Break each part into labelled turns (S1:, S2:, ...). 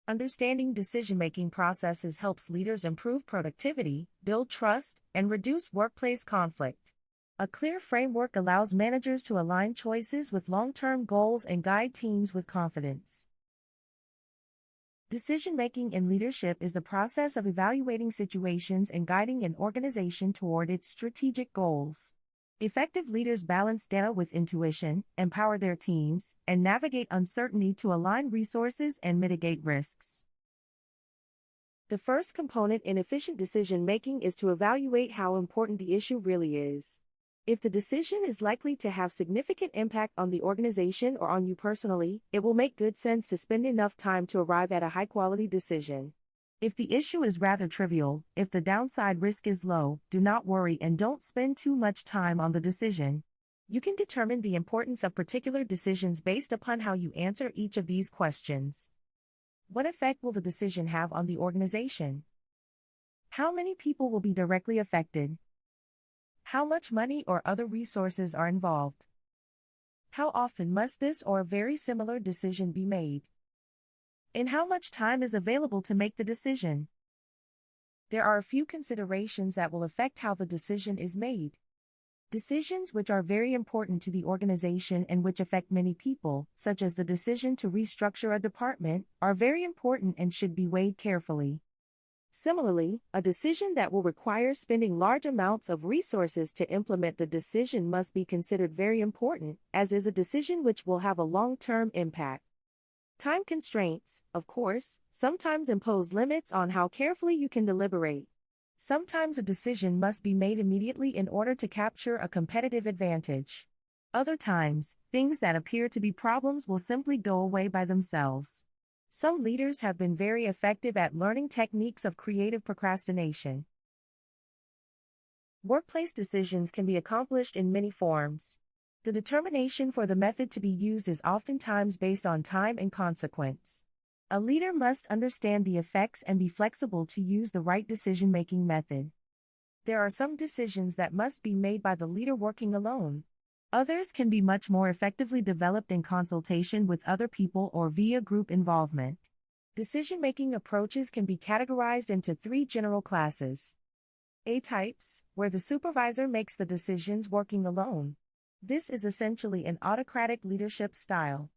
S1: Understanding decision-making processes helps leaders improve productivity, build trust, and reduce workplace conflict. A clear framework allows managers to align choices with long-term goals and guide teams with confidence. Decision-making in leadership is the process of evaluating situations and guiding an organization toward its strategic goals. Effective leaders balance data with intuition, empower their teams, and navigate uncertainty to align resources and mitigate risks. The first component in efficient decision-making is to evaluate how important the issue really is. If the decision is likely to have significant impact on the organization or on you personally, it will make good sense to spend enough time to arrive at a high-quality decision. If the issue is rather trivial, if the downside risk is low, do not worry and don't spend too much time on the decision. You can determine the importance of particular decisions based upon how you answer each of these questions. What effect will the decision have on the organization? How many people will be directly affected? How much money or other resources are involved? How often must this or a very similar decision be made? And how much time is available to make the decision? There are a few considerations that will affect how the decision is made. Decisions which are very important to the organization and which affect many people, such as the decision to restructure a department, are very important and should be weighed carefully. Similarly, a decision that will require spending large amounts of resources to implement the decision must be considered very important, as is a decision which will have a long-term impact. Time constraints, of course, sometimes impose limits on how carefully you can deliberate. Sometimes a decision must be made immediately in order to capture a competitive advantage. Other times, things that appear to be problems will simply go away by themselves. Some leaders have been very effective at learning techniques of creative procrastination. Workplace decisions can be accomplished in many forms. The determination for the method to be used is oftentimes based on time and consequence. A leader must understand the effects and be flexible to use the right decision-making method. There are some decisions that must be made by the leader working alone. Others can be much more effectively developed in consultation with other people or via group involvement. Decision-making approaches can be categorized into three general classes. A types, where the supervisor makes the decisions working alone. This is essentially an autocratic leadership style.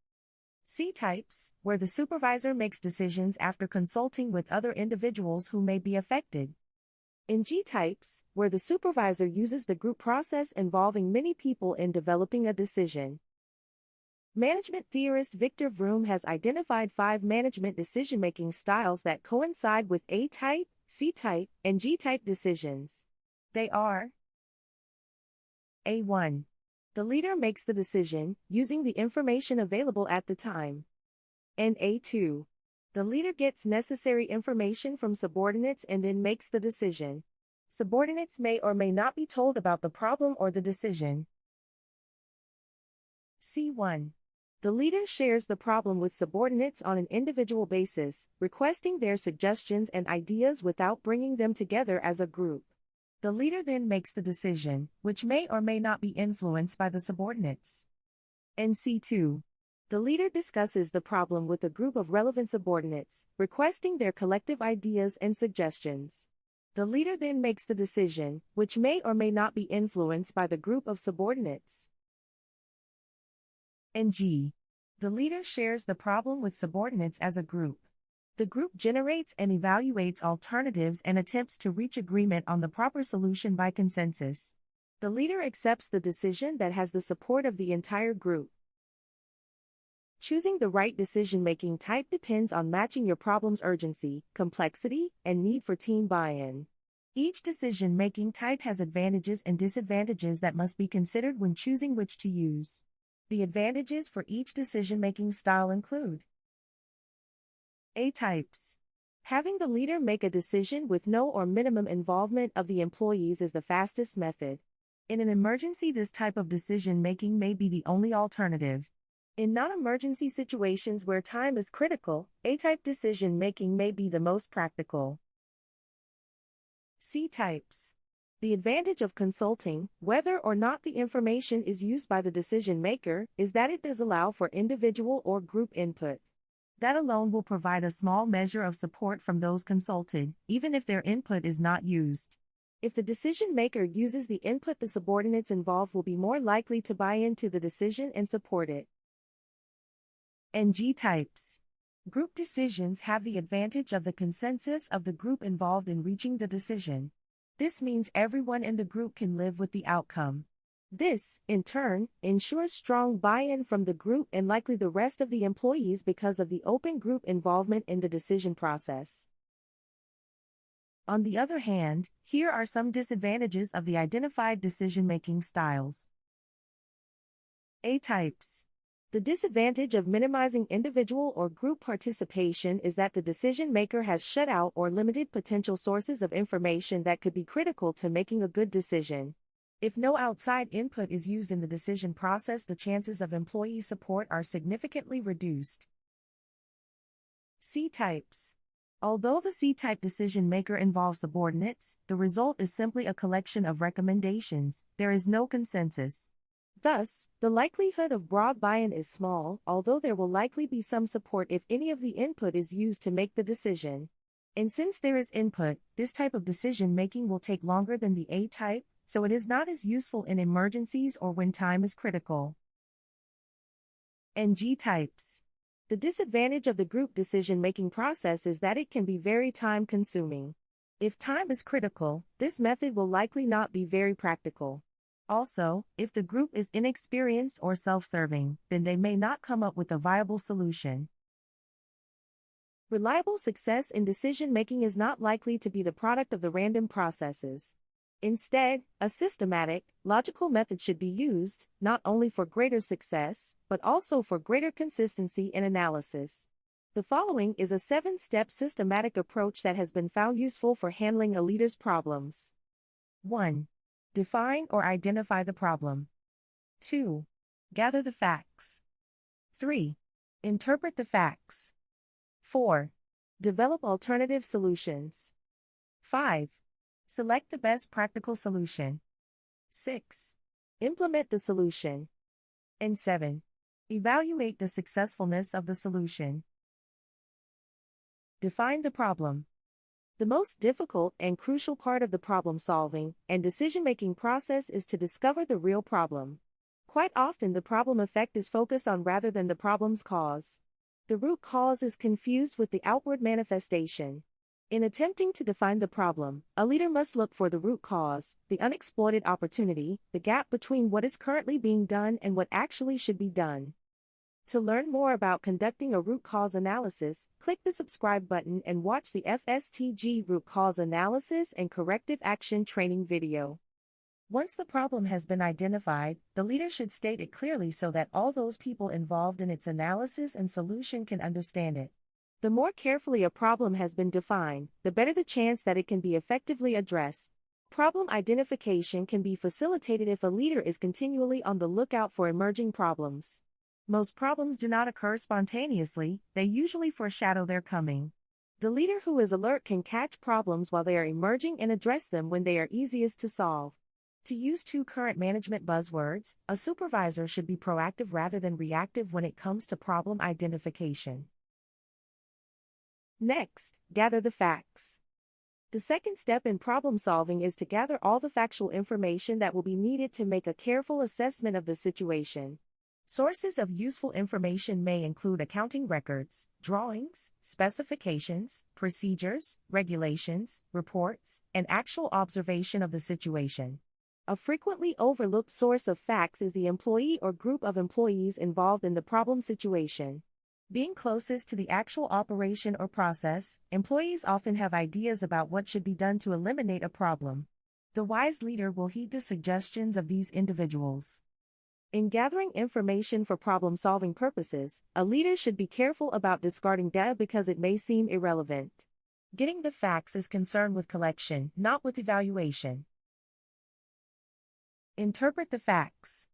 S1: C types, where the supervisor makes decisions after consulting with other individuals who may be affected. In G types, where the supervisor uses the group process involving many people in developing a decision. Management theorist Victor Vroom has identified 5 management decision-making styles that coincide with A-type, C-type, and G-type decisions. They are: A1. The leader makes the decision, using the information available at the time. And A2. The leader gets necessary information from subordinates and then makes the decision. Subordinates may or may not be told about the problem or the decision. C1. The leader shares the problem with subordinates on an individual basis, requesting their suggestions and ideas without bringing them together as a group. The leader then makes the decision, which may or may not be influenced by the subordinates. And C2. The leader discusses the problem with a group of relevant subordinates, requesting their collective ideas and suggestions. The leader then makes the decision, which may or may not be influenced by the group of subordinates. And G. The leader shares the problem with subordinates as a group. The group generates and evaluates alternatives and attempts to reach agreement on the proper solution by consensus. The leader accepts the decision that has the support of the entire group. Choosing the right decision-making type depends on matching your problem's urgency, complexity, and need for team buy-in. Each decision-making type has advantages and disadvantages that must be considered when choosing which to use. The advantages for each decision-making style include: A types. Having the leader make a decision with no or minimum involvement of the employees is the fastest method. In an emergency, this type of decision-making may be the only alternative. In non-emergency situations where time is critical, A-type decision-making may be the most practical. C-types. The advantage of consulting, whether or not the information is used by the decision-maker, is that it does allow for individual or group input. That alone will provide a small measure of support from those consulted, even if their input is not used. If the decision maker uses the input, the subordinates involved will be more likely to buy into the decision and support it. NG types. Group decisions have the advantage of the consensus of the group involved in reaching the decision. This means everyone in the group can live with the outcome. This, in turn, ensures strong buy-in from the group and likely the rest of the employees because of the open group involvement in the decision process. On the other hand, here are some disadvantages of the identified decision-making styles. A types. The disadvantage of minimizing individual or group participation is that the decision maker has shut out or limited potential sources of information that could be critical to making a good decision. If no outside input is used in the decision process, the chances of employee support are significantly reduced. C types. Although the C-type decision maker involves subordinates, the result is simply a collection of recommendations. There is no consensus. Thus, the likelihood of broad buy-in is small, although there will likely be some support if any of the input is used to make the decision. And since there is input, this type of decision making will take longer than the A-type, so it is not as useful in emergencies or when time is critical. NG types. The disadvantage of the group decision-making process is that it can be very time-consuming. If time is critical, this method will likely not be very practical. Also, if the group is inexperienced or self-serving, then they may not come up with a viable solution. Reliable success in decision-making is not likely to be the product of the random processes. Instead, a systematic, logical method should be used, not only for greater success, but also for greater consistency in analysis. The following is a 7-step systematic approach that has been found useful for handling a leader's problems. 1. Define or identify the problem. 2. Gather the facts. 3. Interpret the facts. 4. Develop alternative solutions. 5. Select the best practical solution. 6. Implement the solution. And 7. Evaluate the successfulness of the solution. Define the problem. The most difficult and crucial part of the problem-solving and decision-making process is to discover the real problem. Quite often the problem effect is focused on rather than the problem's cause. The root cause is confused with the outward manifestation. In attempting to define the problem, a leader must look for the root cause, the unexploited opportunity, the gap between what is currently being done and what actually should be done. To learn more about conducting a root cause analysis, click the subscribe button and watch the FSTG root cause analysis and corrective action training video. Once the problem has been identified, the leader should state it clearly so that all those people involved in its analysis and solution can understand it. The more carefully a problem has been defined, the better the chance that it can be effectively addressed. Problem identification can be facilitated if a leader is continually on the lookout for emerging problems. Most problems do not occur spontaneously, they usually foreshadow their coming. The leader who is alert can catch problems while they are emerging and address them when they are easiest to solve. To use 2 current management buzzwords, a supervisor should be proactive rather than reactive when it comes to problem identification. Next, gather the facts. The second step in problem solving is to gather all the factual information that will be needed to make a careful assessment of the situation. Sources of useful information may include accounting records, drawings, specifications, procedures, regulations, reports, and actual observation of the situation. A frequently overlooked source of facts is the employee or group of employees involved in the problem situation. Being closest to the actual operation or process, employees often have ideas about what should be done to eliminate a problem. The wise leader will heed the suggestions of these individuals. In gathering information for problem-solving purposes, a leader should be careful about discarding data because it may seem irrelevant. Getting the facts is concerned with collection, not with evaluation. Interpret the facts.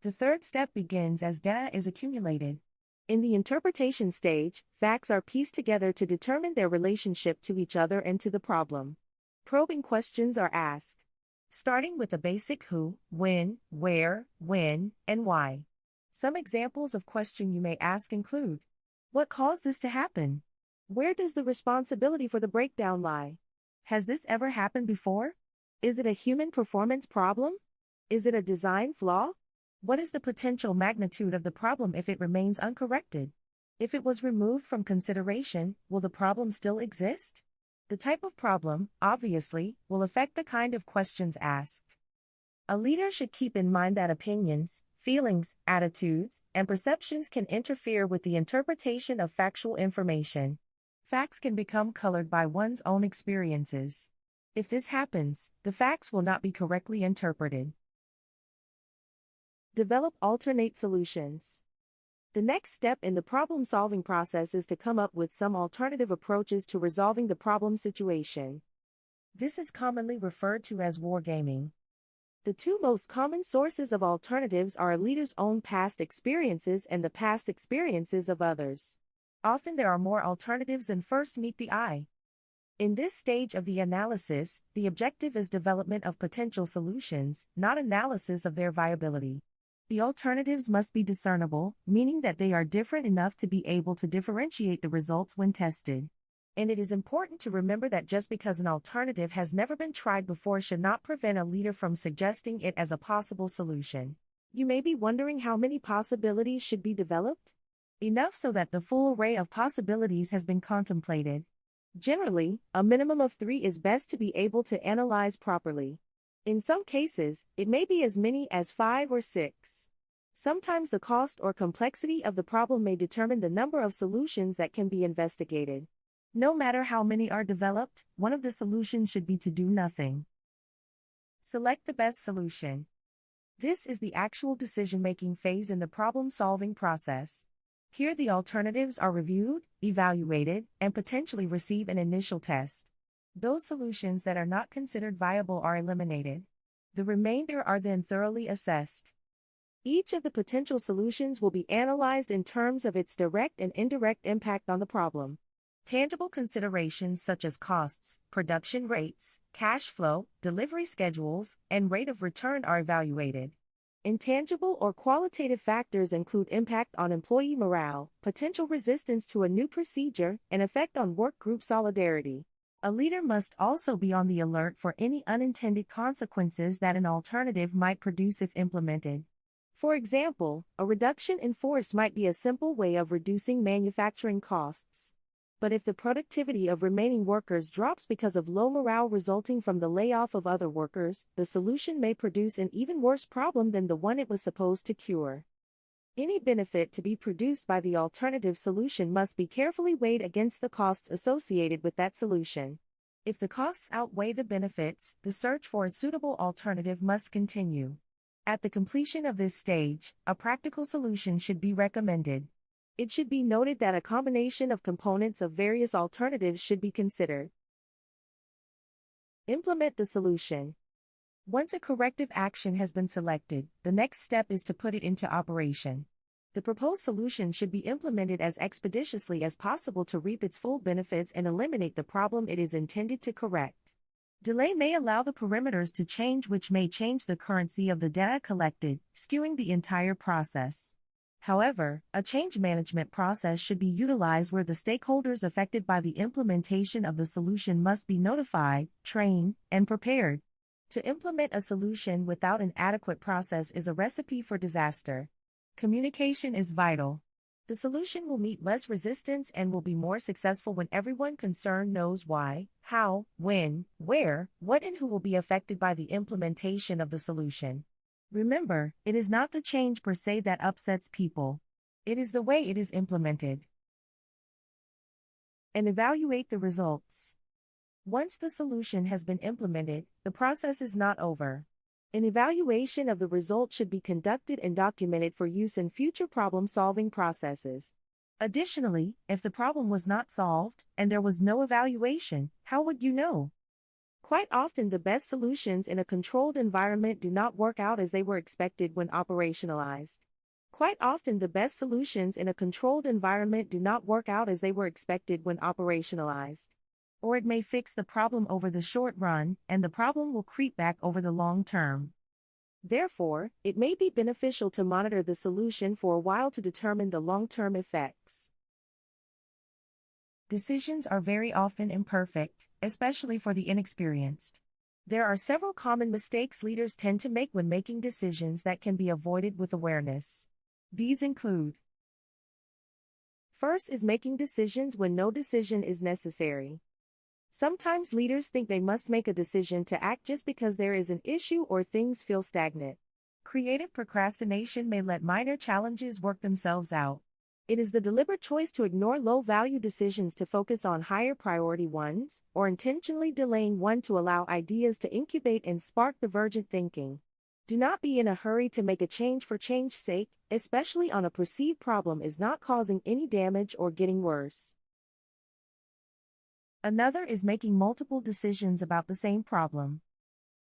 S1: The third step begins as data is accumulated. In the interpretation stage, facts are pieced together to determine their relationship to each other and to the problem. Probing questions are asked, starting with the basic who, when, where, when, and why. Some examples of questions you may ask include: What caused this to happen? Where does the responsibility for the breakdown lie? Has this ever happened before? Is it a human performance problem? Is it a design flaw? What is the potential magnitude of the problem if it remains uncorrected? If it was removed from consideration, will the problem still exist? The type of problem, obviously, will affect the kind of questions asked. A leader should keep in mind that opinions, feelings, attitudes, and perceptions can interfere with the interpretation of factual information. Facts can become colored by one's own experiences. If this happens, the facts will not be correctly interpreted. Develop alternate solutions. The next step in the problem-solving process is to come up with some alternative approaches to resolving the problem situation. This is commonly referred to as wargaming. The two most common sources of alternatives are a leader's own past experiences and the past experiences of others. Often there are more alternatives than first meet the eye. In this stage of the analysis, the objective is development of potential solutions, not analysis of their viability. The alternatives must be discernible, meaning that they are different enough to be able to differentiate the results when tested. And it is important to remember that just because an alternative has never been tried before should not prevent a leader from suggesting it as a possible solution. You may be wondering how many possibilities should be developed? Enough so that the full array of possibilities has been contemplated. Generally, a minimum of 3 is best to be able to analyze properly. In some cases, it may be as many as 5 or 6. Sometimes the cost or complexity of the problem may determine the number of solutions that can be investigated. No matter how many are developed, one of the solutions should be to do nothing. Select the best solution. This is the actual decision-making phase in the problem-solving process. Here the alternatives are reviewed, evaluated, and potentially receive an initial test. Those solutions that are not considered viable are eliminated. The remainder are then thoroughly assessed. Each of the potential solutions will be analyzed in terms of its direct and indirect impact on the problem. Tangible considerations such as costs, production rates, cash flow, delivery schedules, and rate of return are evaluated. Intangible or qualitative factors include impact on employee morale, potential resistance to a new procedure, and effect on work group solidarity. A leader must also be on the alert for any unintended consequences that an alternative might produce if implemented. For example, a reduction in force might be a simple way of reducing manufacturing costs. But if the productivity of remaining workers drops because of low morale resulting from the layoff of other workers, the solution may produce an even worse problem than the one it was supposed to cure. Any benefit to be produced by the alternative solution must be carefully weighed against the costs associated with that solution. If the costs outweigh the benefits, the search for a suitable alternative must continue. At the completion of this stage, a practical solution should be recommended. It should be noted that a combination of components of various alternatives should be considered. Implement the solution. Once a corrective action has been selected, the next step is to put it into operation. The proposed solution should be implemented as expeditiously as possible to reap its full benefits and eliminate the problem it is intended to correct. Delay may allow the parameters to change, which may change the currency of the data collected, skewing the entire process. However, a change management process should be utilized where the stakeholders affected by the implementation of the solution must be notified, trained, and prepared. To implement a solution without an adequate process is a recipe for disaster. Communication is vital. The solution will meet less resistance and will be more successful when everyone concerned knows why, how, when, where, what, and who will be affected by the implementation of the solution. Remember, it is not the change per se that upsets people. It is the way it is implemented. And evaluate the results. Once the solution has been implemented, the process is not over. An evaluation of the results should be conducted and documented for use in future problem-solving processes. Additionally, if the problem was not solved, and there was no evaluation, how would you know? Quite often the best solutions in a controlled environment do not work out as they were expected when operationalized. Quite often the best solutions in a controlled environment do not work out as they were expected when operationalized. Or it may fix the problem over the short run, and the problem will creep back over the long term. Therefore, it may be beneficial to monitor the solution for a while to determine the long-term effects. Decisions are very often imperfect, especially for the inexperienced. There are several common mistakes leaders tend to make when making decisions that can be avoided with awareness. These include: first is making decisions when no decision is necessary. Sometimes leaders think they must make a decision to act just because there is an issue or things feel stagnant. Creative procrastination may let minor challenges work themselves out. It is the deliberate choice to ignore low-value decisions to focus on higher priority ones, or intentionally delaying one to allow ideas to incubate and spark divergent thinking. Do not be in a hurry to make a change for change's sake, especially on a perceived problem is not causing any damage or getting worse. Another is making multiple decisions about the same problem.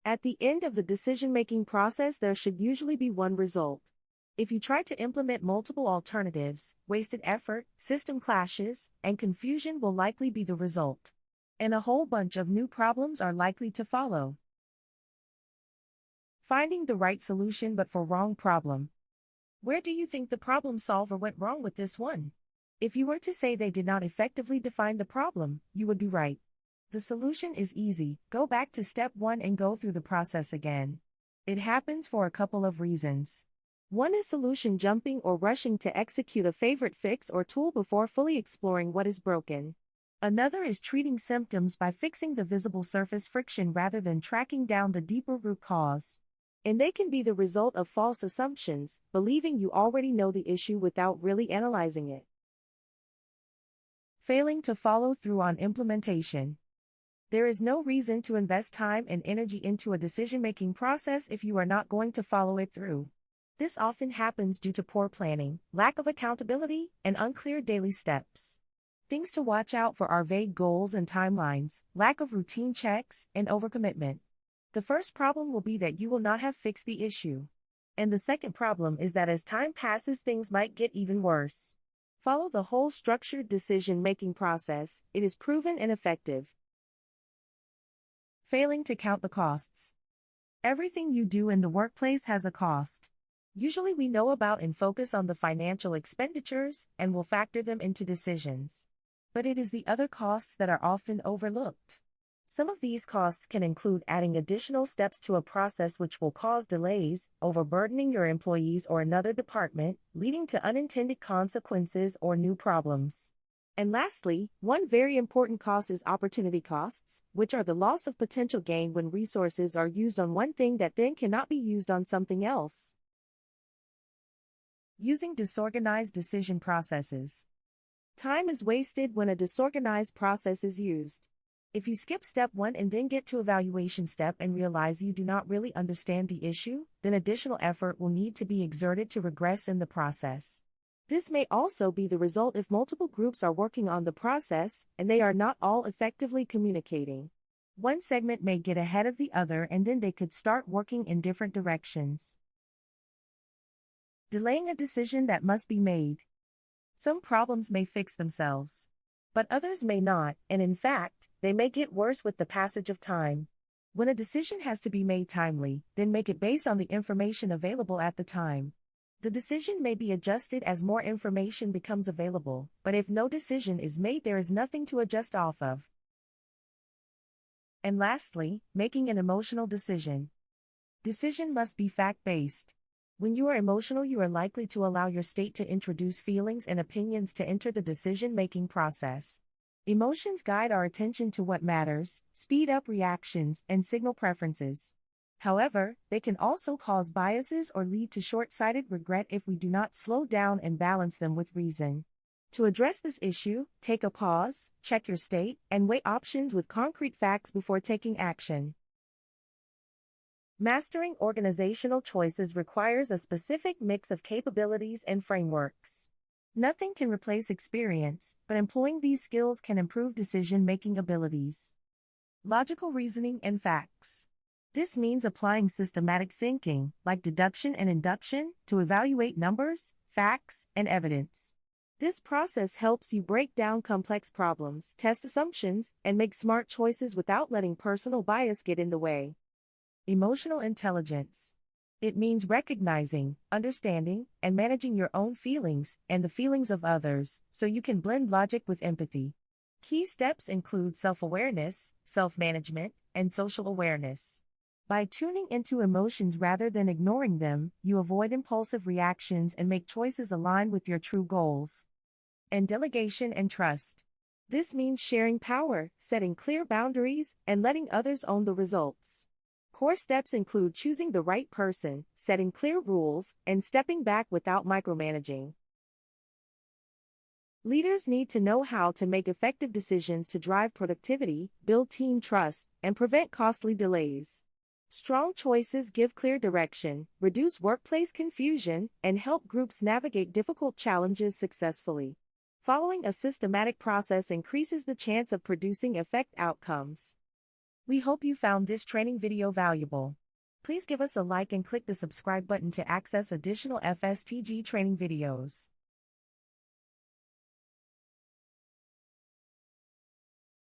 S1: At the end of the decision-making process, there should usually be one result. If you try to implement multiple alternatives, wasted effort, system clashes, and confusion will likely be the result. And a whole bunch of new problems are likely to follow. Finding the right solution but for wrong problem. Where do you think the problem solver went wrong with this one? If you were to say they did not effectively define the problem, you would be right. The solution is easy: go back to step 1 and go through the process again. It happens for a couple of reasons. One is solution jumping or rushing to execute a favorite fix or tool before fully exploring what is broken. Another is treating symptoms by fixing the visible surface friction rather than tracking down the deeper root cause. And they can be the result of false assumptions, believing you already know the issue without really analyzing it. Failing to follow through on implementation. There is no reason to invest time and energy into a decision-making process if you are not going to follow it through. This often happens due to poor planning, lack of accountability, and unclear daily steps. Things to watch out for are vague goals and timelines, lack of routine checks, and overcommitment. The first problem will be that you will not have fixed the issue. And the second problem is that as time passes, things might get even worse. Follow the whole structured decision-making process. It is proven and effective. Failing to count the costs. Everything you do in the workplace has a cost. Usually we know about and focus on the financial expenditures and will factor them into decisions. But it is the other costs that are often overlooked. Some of these costs can include adding additional steps to a process which will cause delays, overburdening your employees or another department, leading to unintended consequences or new problems. And lastly, one very important cost is opportunity costs, which are the loss of potential gain when resources are used on one thing that then cannot be used on something else. Using disorganized decision processes. Time is wasted when a disorganized process is used. If you skip step 1 and then get to evaluation step and realize you do not really understand the issue, then additional effort will need to be exerted to regress in the process. This may also be the result if multiple groups are working on the process and they are not all effectively communicating. One segment may get ahead of the other and then they could start working in different directions. Delaying a decision that must be made. Some problems may fix themselves, but others may not, and in fact, they may get worse with the passage of time. When a decision has to be made timely, then make it based on the information available at the time. The decision may be adjusted as more information becomes available, but if no decision is made, there is nothing to adjust off of. And lastly, making an emotional decision. Decision must be fact-based. When you are emotional, you are likely to allow your state to introduce feelings and opinions to enter the decision-making process. Emotions guide our attention to what matters, speed up reactions, and signal preferences. However, they can also cause biases or lead to short-sighted regret if we do not slow down and balance them with reason. To address this issue, take a pause, check your state, and weigh options with concrete facts before taking action. Mastering organizational choices requires a specific mix of capabilities and frameworks. Nothing can replace experience, but employing these skills can improve decision-making abilities. Logical reasoning and facts. This means applying systematic thinking, like deduction and induction, to evaluate numbers, facts, and evidence. This process helps you break down complex problems, test assumptions, and make smart choices without letting personal bias get in the way. Emotional intelligence. It means recognizing, understanding, and managing your own feelings and the feelings of others, so you can blend logic with empathy. Key steps include self-awareness, self-management, and social awareness. By tuning into emotions rather than ignoring them, you avoid impulsive reactions and make choices aligned with your true goals. And delegation and trust. This means sharing power, setting clear boundaries, and letting others own the results. Core steps include choosing the right person, setting clear rules, and stepping back without micromanaging. Leaders need to know how to make effective decisions to drive productivity, build team trust, and prevent costly delays. Strong choices give clear direction, reduce workplace confusion, and help groups navigate difficult challenges successfully. Following a systematic process increases the chance of producing effective outcomes. We hope you found this training video valuable. Please give us a like and click the subscribe button to access additional FSTG training videos.